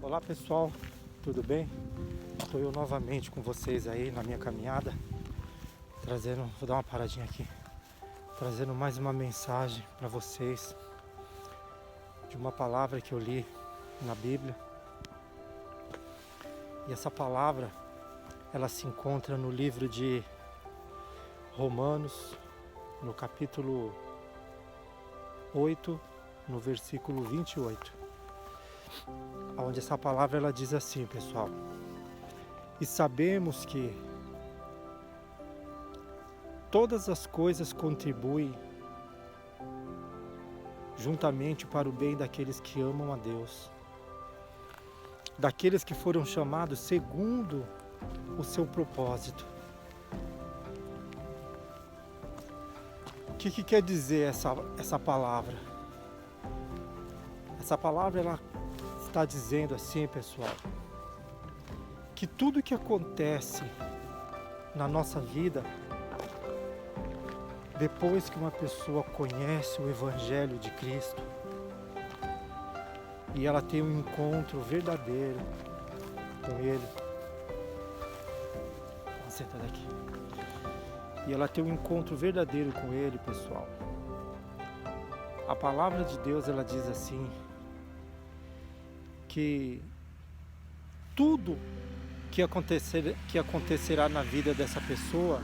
Olá pessoal, tudo bem? Estou eu novamente com vocês aí na minha caminhada, vou dar uma paradinha aqui, trazendo mais uma mensagem para vocês de uma palavra que eu li na Bíblia. E essa palavra, ela se encontra no livro de Romanos, no capítulo 8, no versículo 28. Onde essa palavra ela diz assim, pessoal: e sabemos que todas as coisas contribuem juntamente para o bem daqueles que amam a Deus, daqueles que foram chamados segundo o seu propósito. O que quer dizer essa palavra? Essa palavra ela está dizendo assim, pessoal, que tudo que acontece na nossa vida, depois que uma pessoa conhece o Evangelho de Cristo e ela tem um encontro verdadeiro com Ele, vamos sentar daqui, e ela tem um encontro verdadeiro com Ele, pessoal, a palavra de Deus ela diz assim, que tudo que acontecerá na vida dessa pessoa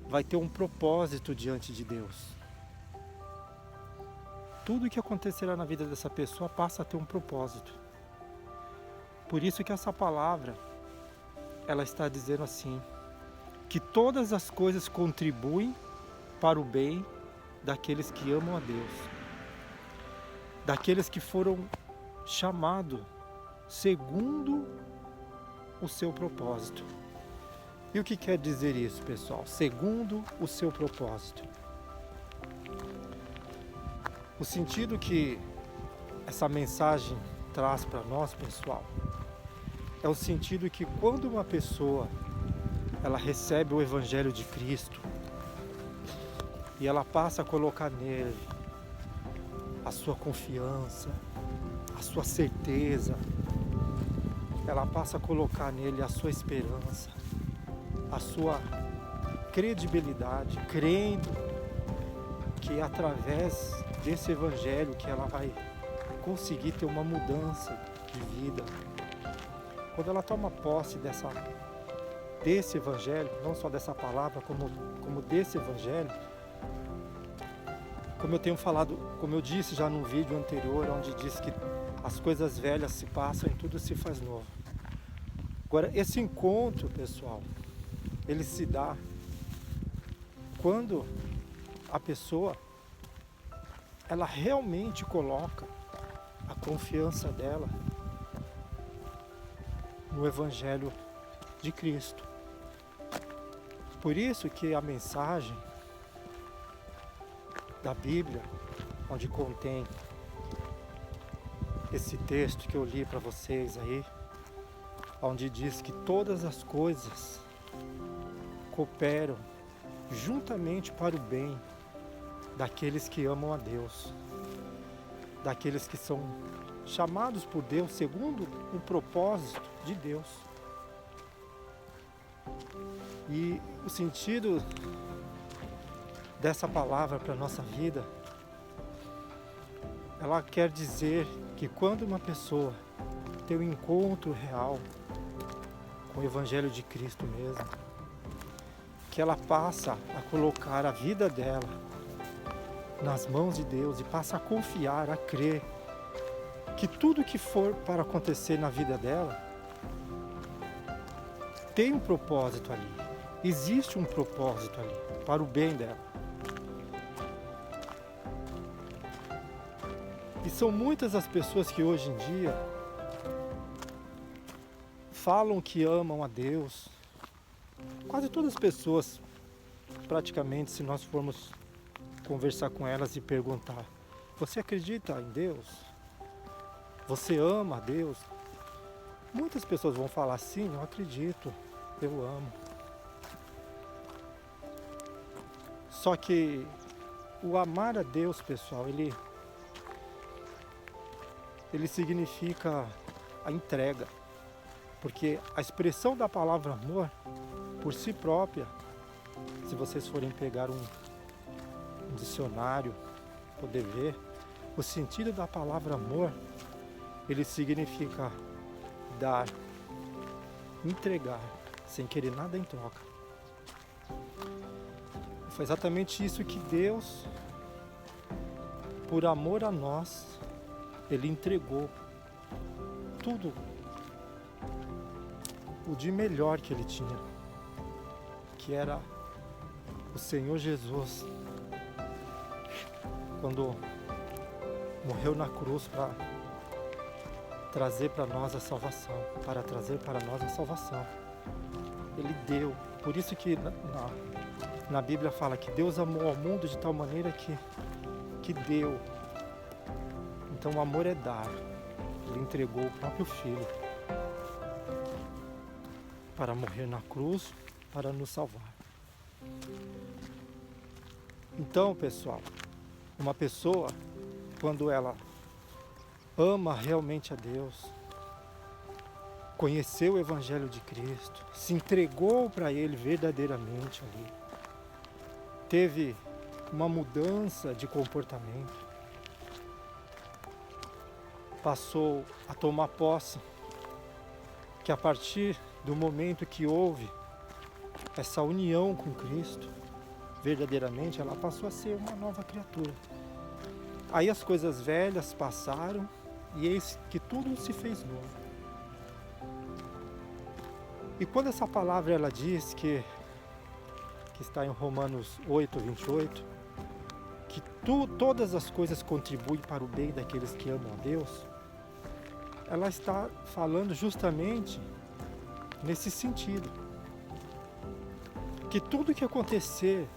vai ter um propósito diante de Deus. Tudo que acontecerá na vida dessa pessoa passa a ter um propósito. Por isso que essa palavra, ela está dizendo assim, que todas as coisas contribuem para o bem daqueles que amam a Deus, daqueles que foram chamados segundo o seu propósito. E o que quer dizer isso, pessoal? Segundo o seu propósito. O sentido que essa mensagem traz para nós, pessoal, é o sentido que quando uma pessoa ela recebe o Evangelho de Cristo e ela passa a colocar nele a sua confiança, a sua certeza, ela passa a colocar nele a sua esperança, a sua credibilidade, crendo que através desse Evangelho que ela vai conseguir ter uma mudança de vida. Quando ela toma posse desse Evangelho, não só dessa palavra, como desse Evangelho, como eu tenho falado, como eu disse já num vídeo anterior, onde diz que as coisas velhas se passam e tudo se faz novo. Agora, esse encontro, pessoal, ele se dá quando a pessoa ela realmente coloca a confiança dela no Evangelho de Cristo. Por isso que a mensagem da Bíblia, onde contém esse texto que eu li para vocês aí, onde diz que todas as coisas cooperam juntamente para o bem daqueles que amam a Deus, daqueles que são chamados por Deus segundo o propósito de Deus. E o sentido dessa palavra para a nossa vida, ela quer dizer que quando uma pessoa tem um encontro real com o Evangelho de Cristo mesmo, que ela passa a colocar a vida dela nas mãos de Deus e passa a confiar, a crer que tudo que for para acontecer na vida dela tem um propósito ali, existe um propósito ali para o bem dela. E são muitas as pessoas que hoje em dia falam que amam a Deus. Quase todas as pessoas, praticamente, se nós formos conversar com elas e perguntar: você acredita em Deus? Você ama a Deus? Muitas pessoas vão falar: sim, eu acredito, eu amo. Só que o amar a Deus, pessoal, ele significa a entrega. Porque a expressão da palavra amor, por si própria, se vocês forem pegar um dicionário, poder ver, o sentido da palavra amor, ele significa dar, entregar, sem querer nada em troca. Foi exatamente isso que Deus, por amor a nós, Ele entregou tudo o de melhor que Ele tinha, que era o Senhor Jesus, quando morreu na cruz para trazer para nós a salvação, Ele deu. Por isso que na Bíblia fala que Deus amou ao mundo de tal maneira que deu. Então o amor é dar. Ele entregou o próprio Filho para morrer na cruz, para nos salvar. Então, pessoal, uma pessoa, quando ela ama realmente a Deus, conheceu o Evangelho de Cristo, se entregou para Ele verdadeiramente ali, teve uma mudança de comportamento, passou a tomar posse, que a partir do momento que houve essa união com Cristo, verdadeiramente ela passou a ser uma nova criatura. Aí as coisas velhas passaram e eis que tudo se fez novo. E quando essa palavra ela diz que está em Romanos 8:28, que todas as coisas contribuem para o bem daqueles que amam a Deus, ela está falando justamente nesse sentido. Que tudo que acontecer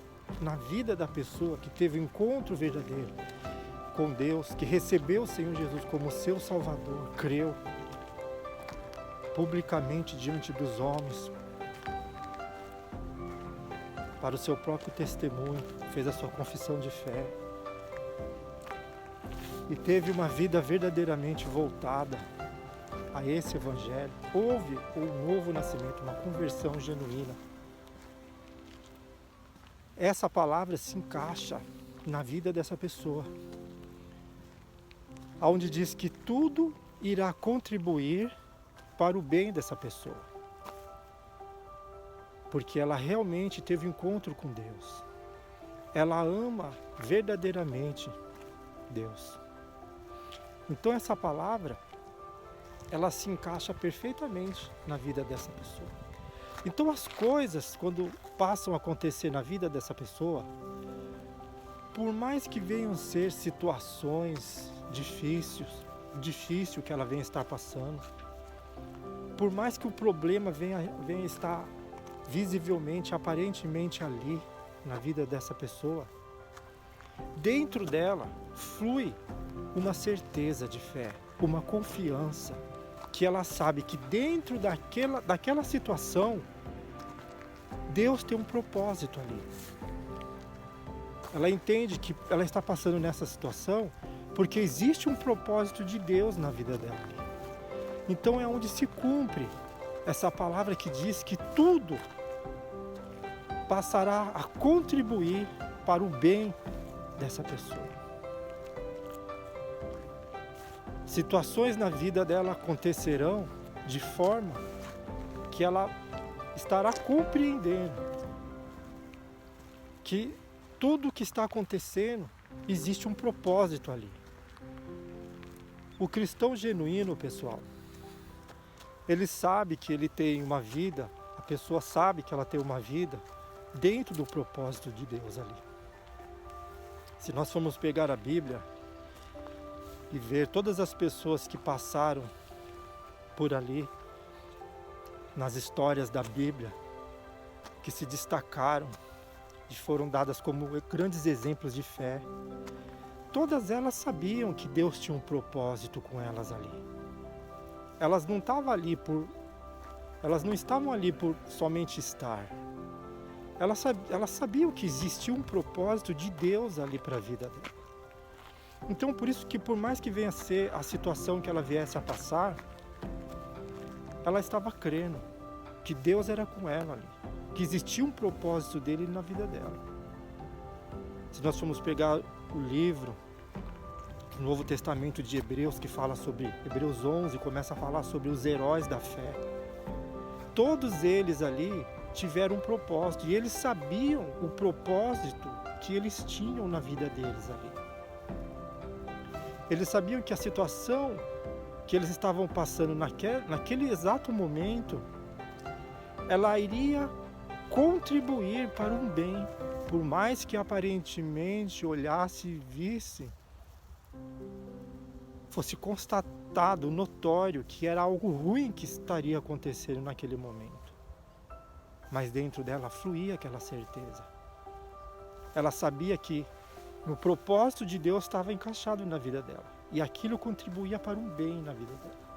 na vida da pessoa que teve um encontro verdadeiro com Deus, que recebeu o Senhor Jesus como seu Salvador, creu publicamente diante dos homens, para o seu próprio testemunho, fez a sua confissão de fé e teve uma vida verdadeiramente voltada a esse Evangelho, houve um novo nascimento, uma conversão genuína. Essa palavra se encaixa na vida dessa pessoa, onde diz que tudo irá contribuir para o bem dessa pessoa, porque ela realmente teve um encontro com Deus, ela ama verdadeiramente Deus. Então essa palavra, ela se encaixa perfeitamente na vida dessa pessoa. Então as coisas, quando passam a acontecer na vida dessa pessoa, por mais que venham ser situações difícil que ela venha estar passando, por mais que o problema venha estar visivelmente, aparentemente ali na vida dessa pessoa, dentro dela flui uma certeza de fé, uma confiança, que ela sabe que dentro daquela situação, Deus tem um propósito ali. Ela entende que ela está passando nessa situação porque existe um propósito de Deus na vida dela. Então é onde se cumpre essa palavra que diz que tudo passará a contribuir para o bem dessa pessoa. Situações na vida dela acontecerão de forma que ela estará compreendendo que tudo que está acontecendo existe um propósito ali. O cristão genuíno, pessoal, ele sabe que ele tem uma vida, a pessoa sabe que ela tem uma vida dentro do propósito de Deus ali. Se nós formos pegar a Bíblia e ver todas as pessoas que passaram por ali, nas histórias da Bíblia, que se destacaram e foram dadas como grandes exemplos de fé, todas elas sabiam que Deus tinha um propósito com elas ali. Elas não estavam ali por somente estar. Elas sabiam que existia um propósito de Deus ali para a vida dela. Então, por isso que por mais que venha a ser a situação que ela viesse a passar, ela estava crendo que Deus era com ela ali, que existia um propósito dele na vida dela. Se nós formos pegar o livro do Novo Testamento de Hebreus, que fala sobre Hebreus 11, começa a falar sobre os heróis da fé. Todos eles ali tiveram um propósito e eles sabiam o propósito que eles tinham na vida deles ali. Eles sabiam que a situação que eles estavam passando naquele exato momento, ela iria contribuir para um bem, por mais que aparentemente olhasse e visse, fosse constatado, notório, que era algo ruim que estaria acontecendo naquele momento. Mas dentro dela fluía aquela certeza. Ela sabia que o propósito de Deus estava encaixado na vida dela. E aquilo contribuía para um bem na vida dela.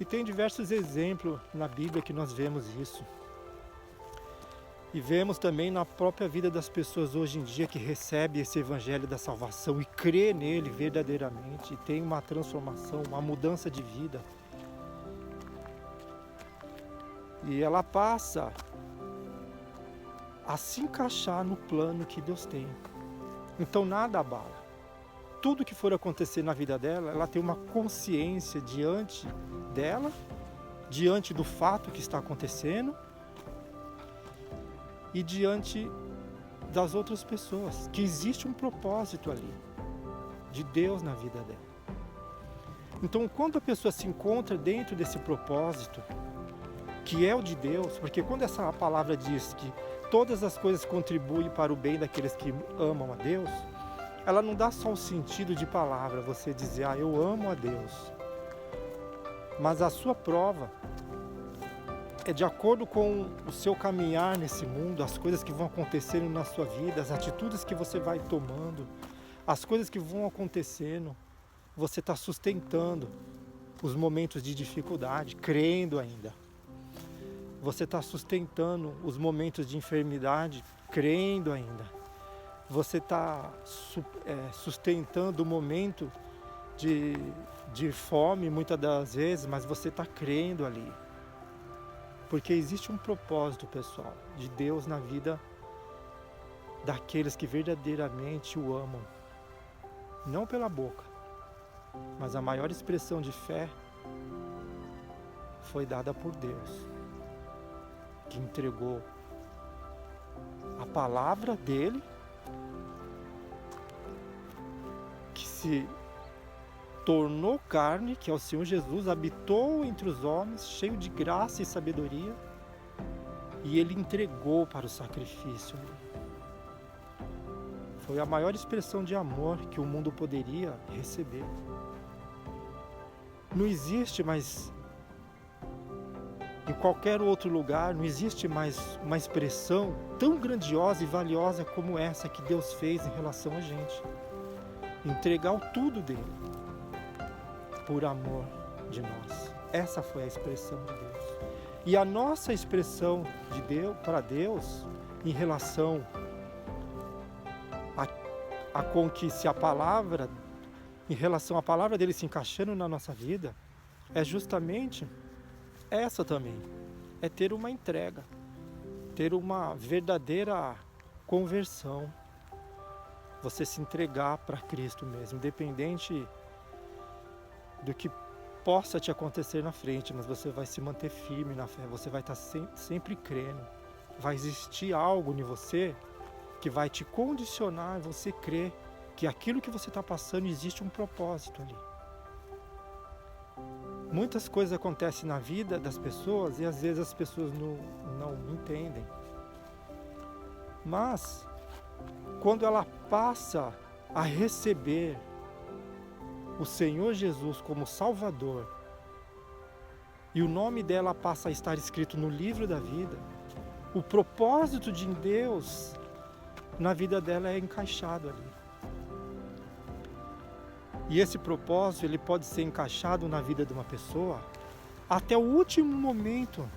E tem diversos exemplos na Bíblia que nós vemos isso. E vemos também na própria vida das pessoas hoje em dia que recebem esse evangelho da salvação e crê nele verdadeiramente. E tem uma transformação, uma mudança de vida. E ela passa a se encaixar no plano que Deus tem. Então nada abala. Tudo que for acontecer na vida dela, ela tem uma consciência diante dela, diante do fato que está acontecendo e diante das outras pessoas, que existe um propósito ali, de Deus na vida dela. Então quando a pessoa se encontra dentro desse propósito, que é o de Deus, porque quando essa palavra diz que todas as coisas contribuem para o bem daqueles que amam a Deus, ela não dá só o sentido de palavra, você dizer, eu amo a Deus. Mas a sua prova é de acordo com o seu caminhar nesse mundo, as coisas que vão acontecendo na sua vida, as atitudes que você vai tomando, as coisas que vão acontecendo, você está sustentando os momentos de dificuldade, crendo ainda. Você está sustentando os momentos de enfermidade, crendo ainda. Você está sustentando o momento de fome, muitas das vezes, mas você está crendo ali. Porque existe um propósito, pessoal, de Deus na vida daqueles que verdadeiramente o amam. Não pela boca, mas a maior expressão de fé foi dada por Deus, que entregou a palavra dele, que se tornou carne, que é o Senhor Jesus, habitou entre os homens, cheio de graça e sabedoria, e ele entregou para o sacrifício. Foi a maior expressão de amor que o mundo poderia receber. Não existe mais, em qualquer outro lugar, não existe mais uma expressão tão grandiosa e valiosa como essa que Deus fez em relação a gente. Entregar o tudo dele, por amor de nós. Essa foi a expressão de Deus. E a nossa expressão de Deus para Deus, em relação a com que se a palavra, em relação à palavra dele se encaixando na nossa vida, é justamente essa também. É ter uma entrega, ter uma verdadeira conversão. Você se entregar para Cristo mesmo, independente do que possa te acontecer na frente, mas você vai se manter firme na fé, você vai estar sempre crendo. Vai existir algo em você que vai te condicionar a você crer que aquilo que você está passando existe um propósito ali. Muitas coisas acontecem na vida das pessoas e às vezes as pessoas não entendem. Mas quando ela passa a receber o Senhor Jesus como Salvador e o nome dela passa a estar escrito no livro da vida, o propósito de Deus na vida dela é encaixado ali. E esse propósito ele pode ser encaixado na vida de uma pessoa até o último momento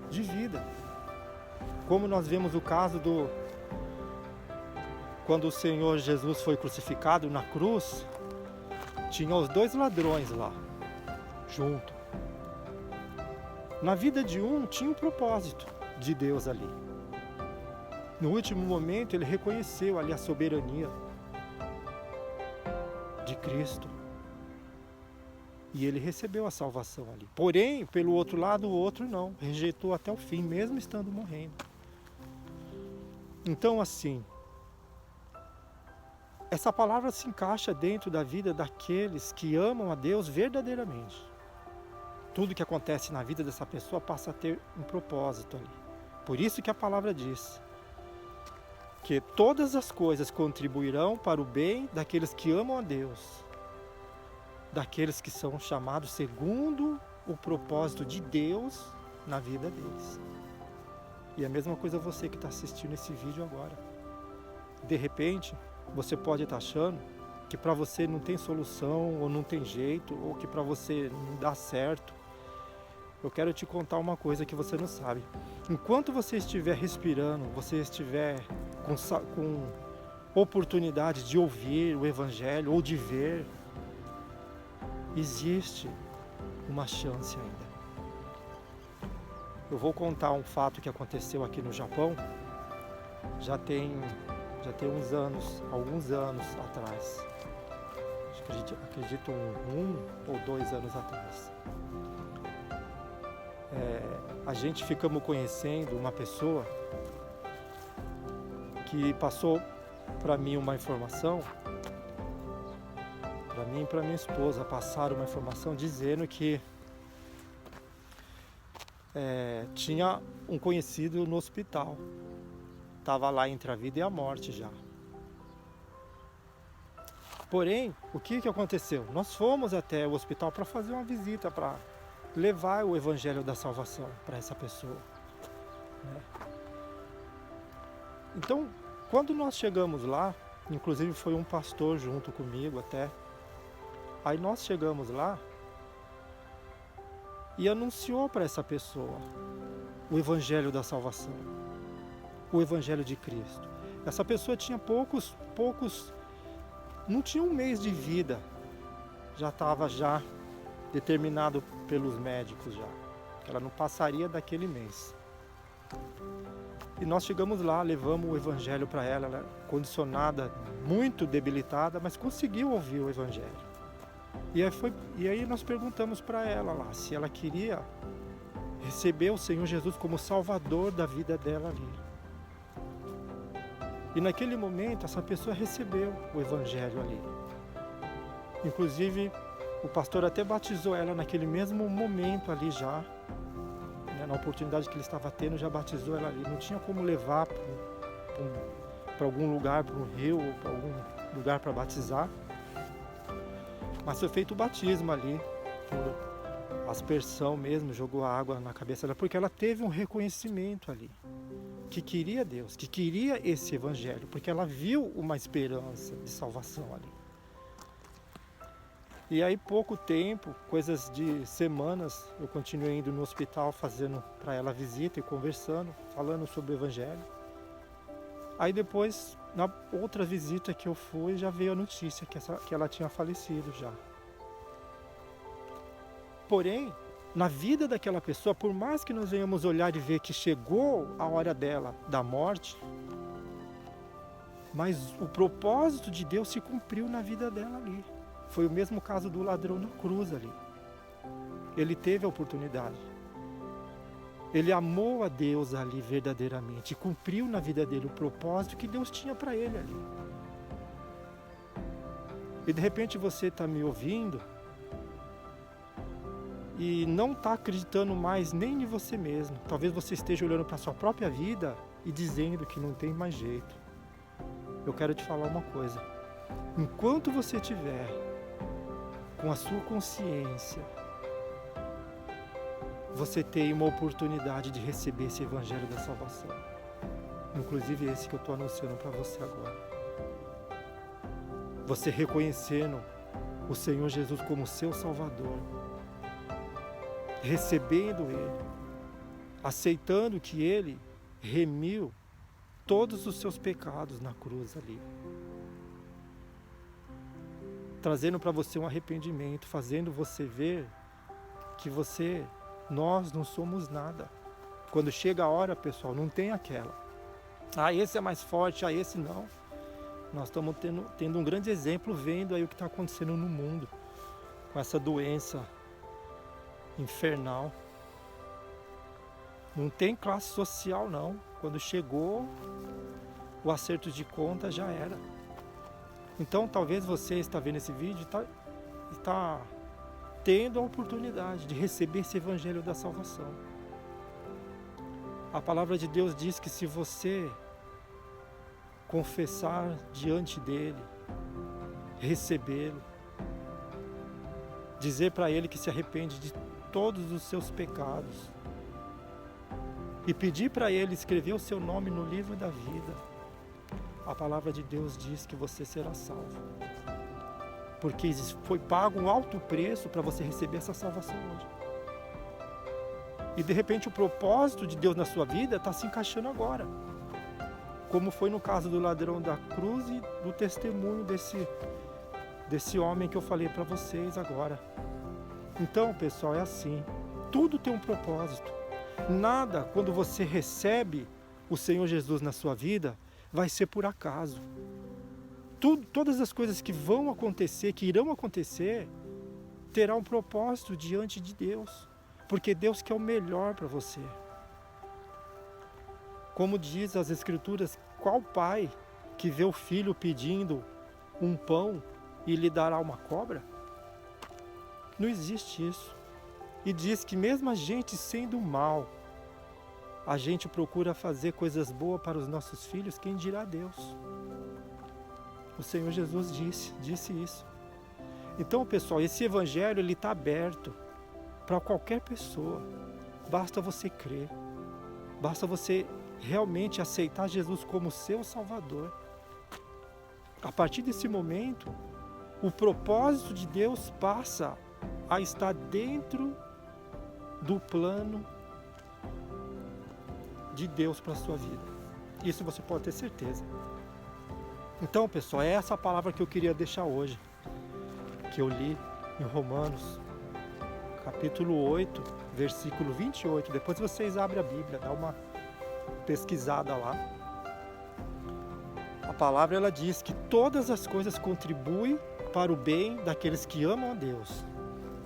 de vida. Como nós vemos o caso quando o Senhor Jesus foi crucificado na cruz, tinha os dois ladrões lá, junto. Na vida de um tinha um propósito de Deus ali. No último momento ele reconheceu ali a soberania de Cristo. E ele recebeu a salvação ali. Porém, pelo outro lado, o outro não. Rejeitou até o fim, mesmo estando morrendo. Então, assim, essa palavra se encaixa dentro da vida daqueles que amam a Deus verdadeiramente. Tudo que acontece na vida dessa pessoa passa a ter um propósito ali. Por isso que a palavra diz que todas as coisas contribuirão para o bem daqueles que amam a Deus, daqueles que são chamados segundo o propósito de Deus na vida deles. E a mesma coisa você que está assistindo esse vídeo agora. De repente, você pode estar achando que para você não tem solução, ou não tem jeito, ou que para você não dá certo. Eu quero te contar uma coisa que você não sabe. Enquanto você estiver respirando, você estiver com oportunidade de ouvir o Evangelho ou de ver, existe uma chance ainda. Eu vou contar um fato que aconteceu aqui no Japão, já tem uns anos, alguns anos atrás. Acredito 1 ou 2 anos atrás. A gente ficamos conhecendo uma pessoa que passou para mim uma informação, para mim e para minha esposa passaram uma informação dizendo que tinha um conhecido no hospital, estava lá entre a vida e a morte já. Porém, o que aconteceu? Nós fomos até o hospital para fazer uma visita, para levar o Evangelho da salvação para essa pessoa, né? Então, quando nós chegamos lá, inclusive foi um pastor junto comigo até, aí nós chegamos lá e anunciou para essa pessoa o Evangelho da salvação, o Evangelho de Cristo. Essa pessoa tinha não tinha um mês de vida, já estava determinado pelos médicos já, que ela não passaria daquele mês. E nós chegamos lá, levamos o Evangelho para ela, ela condicionada, muito debilitada, mas conseguiu ouvir o Evangelho. E aí nós perguntamos para ela lá se ela queria receber o Senhor Jesus como Salvador da vida dela ali. E naquele momento essa pessoa recebeu o Evangelho ali. Inclusive o pastor até batizou ela naquele mesmo momento ali já, né, na oportunidade que ele estava tendo, já batizou ela ali. Não tinha como levar para algum lugar, para um rio ou para algum lugar para batizar. Mas foi feito o batismo ali, por aspersão mesmo, jogou a água na cabeça dela, porque ela teve um reconhecimento ali, que queria Deus, que queria esse Evangelho, porque ela viu uma esperança de salvação ali. E aí pouco tempo, coisas de semanas, eu continuei indo no hospital fazendo para ela visita e conversando, falando sobre o Evangelho. Aí depois, na outra visita que eu fui, já veio a notícia que ela tinha falecido já. Porém, na vida daquela pessoa, por mais que nós venhamos olhar e ver que chegou a hora dela, da morte, mas o propósito de Deus se cumpriu na vida dela ali. Foi o mesmo caso do ladrão na cruz ali. Ele teve a oportunidade. Ele amou a Deus ali verdadeiramente e cumpriu na vida dele o propósito que Deus tinha para ele ali. E de repente você está me ouvindo e não está acreditando mais nem em você mesmo. Talvez você esteja olhando para a sua própria vida e dizendo que não tem mais jeito. Eu quero te falar uma coisa. Enquanto você tiver com a sua consciência, você tem uma oportunidade de receber esse Evangelho da salvação. Inclusive esse que eu estou anunciando para você agora. Você reconhecendo o Senhor Jesus como seu Salvador, recebendo Ele, aceitando que Ele remiu todos os seus pecados na cruz ali, trazendo para você um arrependimento, fazendo você ver que você Nós não somos nada. Quando chega a hora, pessoal, não tem aquela. Esse é mais forte, esse não. Nós estamos tendo um grande exemplo vendo aí o que está acontecendo no mundo. Com essa doença infernal. Não tem classe social não. Quando chegou, o acerto de conta já era. Então talvez você está vendo esse vídeo e está tendo a oportunidade de receber esse evangelho da salvação. A palavra de Deus diz que se você confessar diante dele, recebê-lo, dizer para ele que se arrepende de todos os seus pecados e pedir para ele escrever o seu nome no livro da vida, a palavra de Deus diz que você será salvo. Porque foi pago um alto preço para você receber essa salvação hoje. E de repente o propósito de Deus na sua vida está se encaixando agora. Como foi no caso do ladrão da cruz e do testemunho desse homem que eu falei para vocês agora. Então, pessoal, é assim. Tudo tem um propósito. Nada, quando você recebe o Senhor Jesus na sua vida, vai ser por acaso. Todas as coisas que vão acontecer, que irão acontecer, terá um propósito diante de Deus. Porque Deus quer o melhor para você. Como diz as Escrituras, qual pai que vê o filho pedindo um pão e lhe dará uma cobra? Não existe isso. E diz que mesmo a gente sendo mal, a gente procura fazer coisas boas para os nossos filhos, quem dirá Deus? O Senhor Jesus disse isso. Então, pessoal, esse evangelho ele está aberto para qualquer pessoa. Basta você crer. Basta você realmente aceitar Jesus como seu Salvador. A partir desse momento, o propósito de Deus passa a estar dentro do plano de Deus para a sua vida. Isso você pode ter certeza. Então, pessoal, é essa palavra que eu queria deixar hoje, que eu li em Romanos, capítulo 8, versículo 28. Depois vocês abrem a Bíblia, dá uma pesquisada lá. A palavra ela diz que todas as coisas contribuem para o bem daqueles que amam a Deus,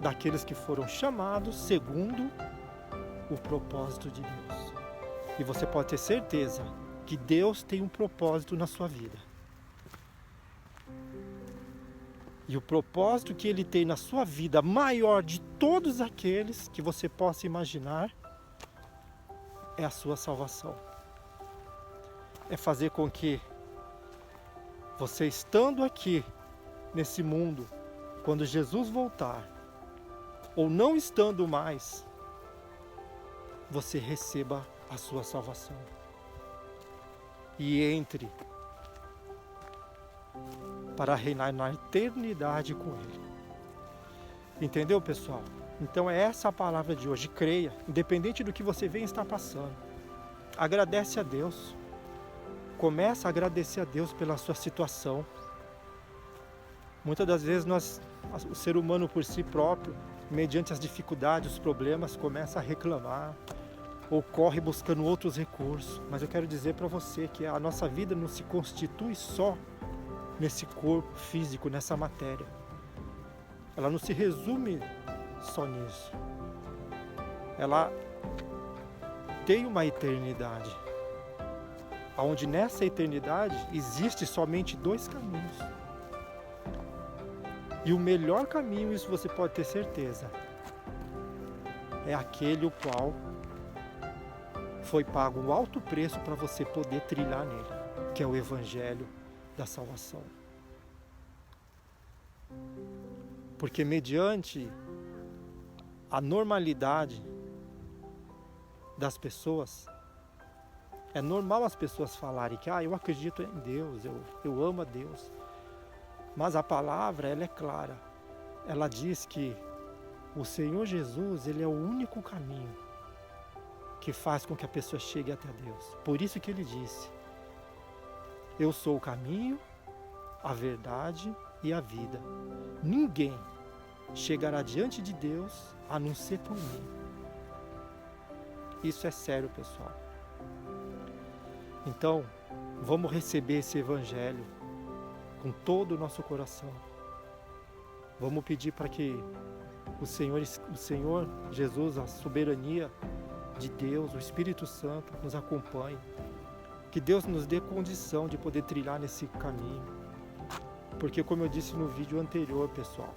daqueles que foram chamados segundo o propósito de Deus. E você pode ter certeza que Deus tem um propósito na sua vida. E o propósito que Ele tem na sua vida, maior de todos aqueles que você possa imaginar, é a sua salvação. É fazer com que você estando aqui nesse mundo, quando Jesus voltar, ou não estando mais, você receba a sua salvação. E entre para reinar na eternidade com Ele. Entendeu, pessoal? Então é essa a palavra de hoje. Creia, independente do que você venha estar passando. Agradece a Deus. Começa a agradecer a Deus pela sua situação. Muitas das vezes o ser humano por si próprio, mediante as dificuldades, os problemas, começa a reclamar ou corre buscando outros recursos. Mas eu quero dizer para você que a nossa vida não se constitui só nesse corpo físico, nessa matéria. Ela não se resume só nisso. Ela tem uma eternidade, onde nessa eternidade existe somente dois caminhos. E o melhor caminho, isso você pode ter certeza, é aquele o qual foi pago um alto preço para você poder trilhar nele, que é o Evangelho da salvação. Porque mediante a normalidade das pessoas, é normal as pessoas falarem que eu acredito em Deus, eu amo a Deus. Mas a palavra, ela é clara. Ela diz que o Senhor Jesus, Ele é o único caminho que faz com que a pessoa chegue até Deus. Por isso que Ele disse: eu sou o caminho, a verdade e a vida. Ninguém chegará diante de Deus a não ser por mim. Isso é sério, pessoal. Então, vamos receber esse evangelho com todo o nosso coração. Vamos pedir para que o Senhor Jesus, a soberania de Deus, o Espírito Santo, nos acompanhe. Que Deus nos dê condição de poder trilhar nesse caminho. Porque, como eu disse no vídeo anterior, pessoal,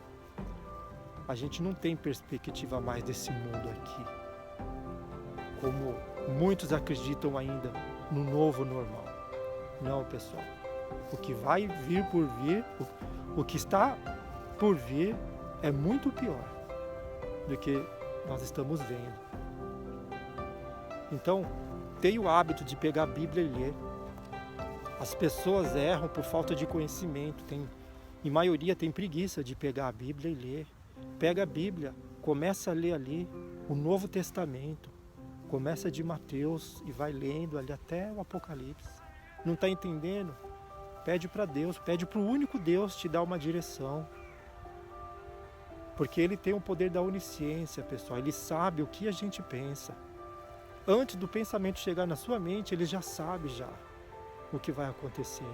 a gente não tem perspectiva mais desse mundo aqui. Como muitos acreditam ainda no novo normal. Não, pessoal. O que vai vir por vir, o que está por vir é muito pior do que nós estamos vendo. Então, tenha o hábito de pegar a Bíblia e ler. As pessoas erram por falta de conhecimento. Em maioria tem preguiça de pegar a Bíblia e ler. Pega a Bíblia, começa a ler ali o Novo Testamento. Começa de Mateus e vai lendo ali até o Apocalipse. Não está entendendo? Pede para Deus, pede para o único Deus te dar uma direção. Porque Ele tem o poder da onisciência, pessoal. Ele sabe o que a gente pensa. Antes do pensamento chegar na sua mente, Ele já sabe o que vai acontecer.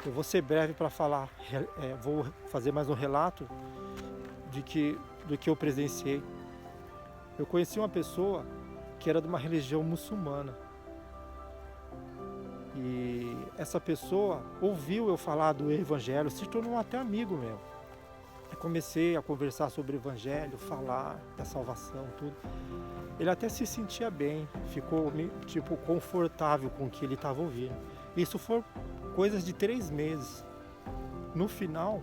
Eu vou ser breve para falar, vou fazer mais um relato do que eu presenciei. Eu conheci uma pessoa que era de uma religião muçulmana. E essa pessoa ouviu eu falar do Evangelho, se tornou até amigo meu. Eu comecei a conversar sobre o Evangelho, falar da salvação, tudo. Ele até se sentia bem, ficou confortável com o que ele estava ouvindo. Isso foi coisas de 3 meses. No final,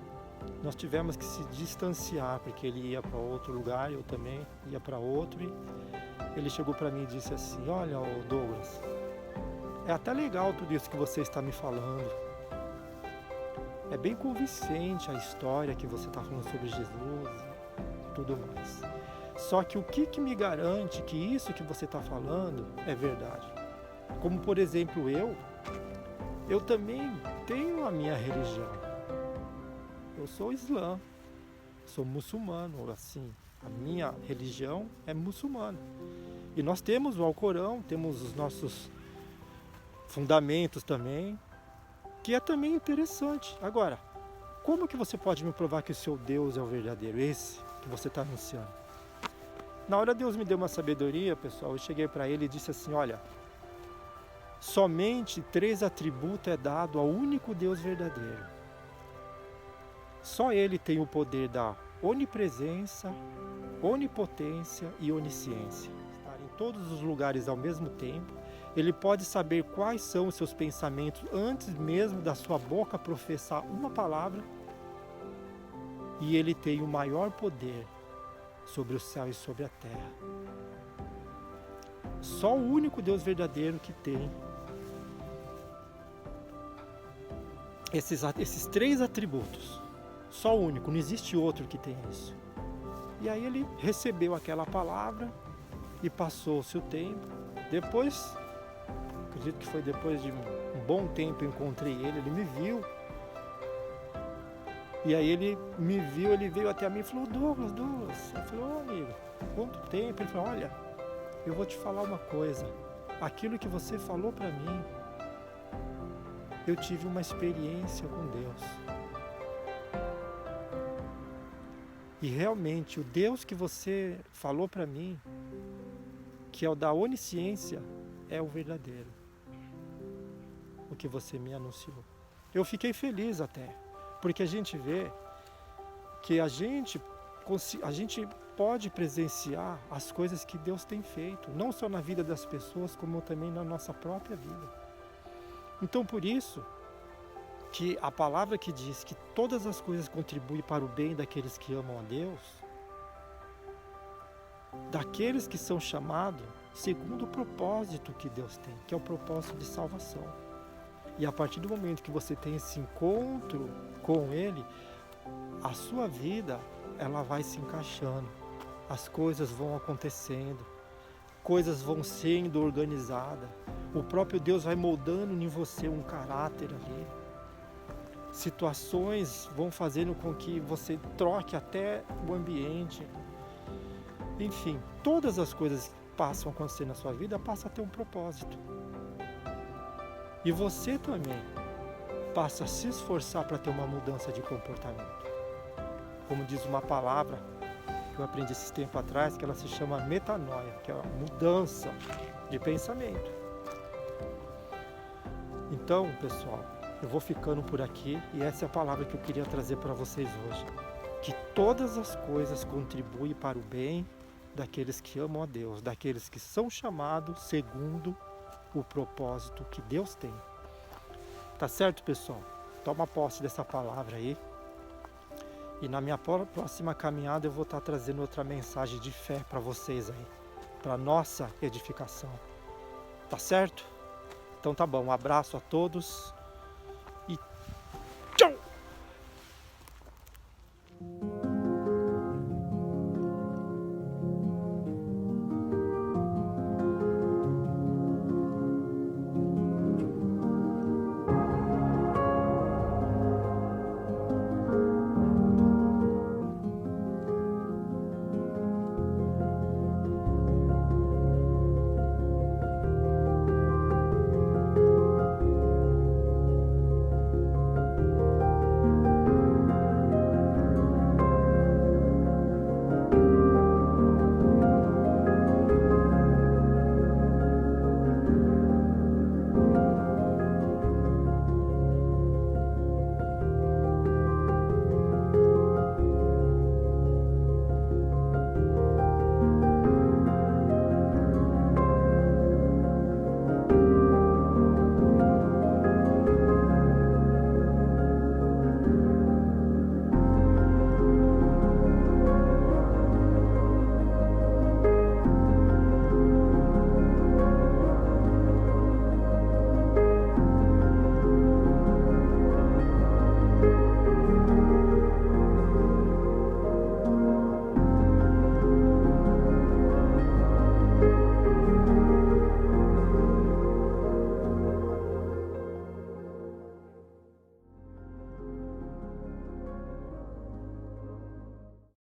nós tivemos que se distanciar, porque ele ia para outro lugar, eu também ia para outro. E ele chegou para mim e disse assim: olha, Douglas, é até legal tudo isso que você está me falando. É bem convincente a história que você está falando sobre Jesus e tudo mais. Só que o que me garante que isso que você está falando é verdade? Como, por exemplo, eu também tenho a minha religião. Eu sou islã, sou muçulmano, assim, a minha religião é muçulmana. E nós temos o Alcorão, temos os nossos fundamentos também, que é também interessante. Agora, como que você pode me provar que o seu Deus é o verdadeiro, esse que você está anunciando? Na hora Deus me deu uma sabedoria, pessoal, eu cheguei para ele e disse assim: olha, somente 3 atributos é dado ao único Deus verdadeiro. Só Ele tem o poder da onipresença, onipotência e onisciência. Estar em todos os lugares ao mesmo tempo. Ele pode saber quais são os seus pensamentos antes mesmo da sua boca professar uma palavra. E Ele tem o maior poder sobre o céu e sobre a terra. Só o único Deus verdadeiro que tem esses 3 atributos. Só o único, não existe outro que tem isso. E aí ele recebeu aquela palavra e passou o seu tempo. Depois, acredito que foi depois de um bom tempo eu encontrei ele me viu. E aí ele me viu, ele veio até mim e falou: Douglas. Eu falei: ô amigo, quanto tempo? Ele falou: olha, eu vou te falar uma coisa. Aquilo que você falou para mim, eu tive uma experiência com Deus. E realmente o Deus que você falou para mim, que é o da onisciência, é o verdadeiro. O que você me anunciou. Eu fiquei feliz até, porque a gente vê que a gente pode presenciar as coisas que Deus tem feito, não só na vida das pessoas, como também na nossa própria vida. Então, por isso que a palavra que diz que todas as coisas contribuem para o bem daqueles que amam a Deus, daqueles que são chamados segundo o propósito que Deus tem, que é o propósito de salvação. E a partir do momento que você tem esse encontro com Ele, a sua vida, ela vai se encaixando, as coisas vão acontecendo, coisas vão sendo organizadas, o próprio Deus vai moldando em você um caráter ali. Situações vão fazendo com que você troque até o ambiente. Enfim, todas as coisas passam a acontecer na sua vida passam a ter um propósito. E você também passa a se esforçar para ter uma mudança de comportamento. Como diz uma palavra que eu aprendi esses tempos atrás, que ela se chama metanoia, que é uma mudança de pensamento. Então, pessoal, eu vou ficando por aqui e essa é a palavra que eu queria trazer para vocês hoje. Que todas as coisas contribuem para o bem daqueles que amam a Deus, daqueles que são chamados segundo o propósito que Deus tem. Tá certo, pessoal? Toma posse dessa palavra aí. E na minha próxima caminhada eu vou estar trazendo outra mensagem de fé para vocês aí, para nossa edificação. Tá certo? Então tá bom, um abraço a todos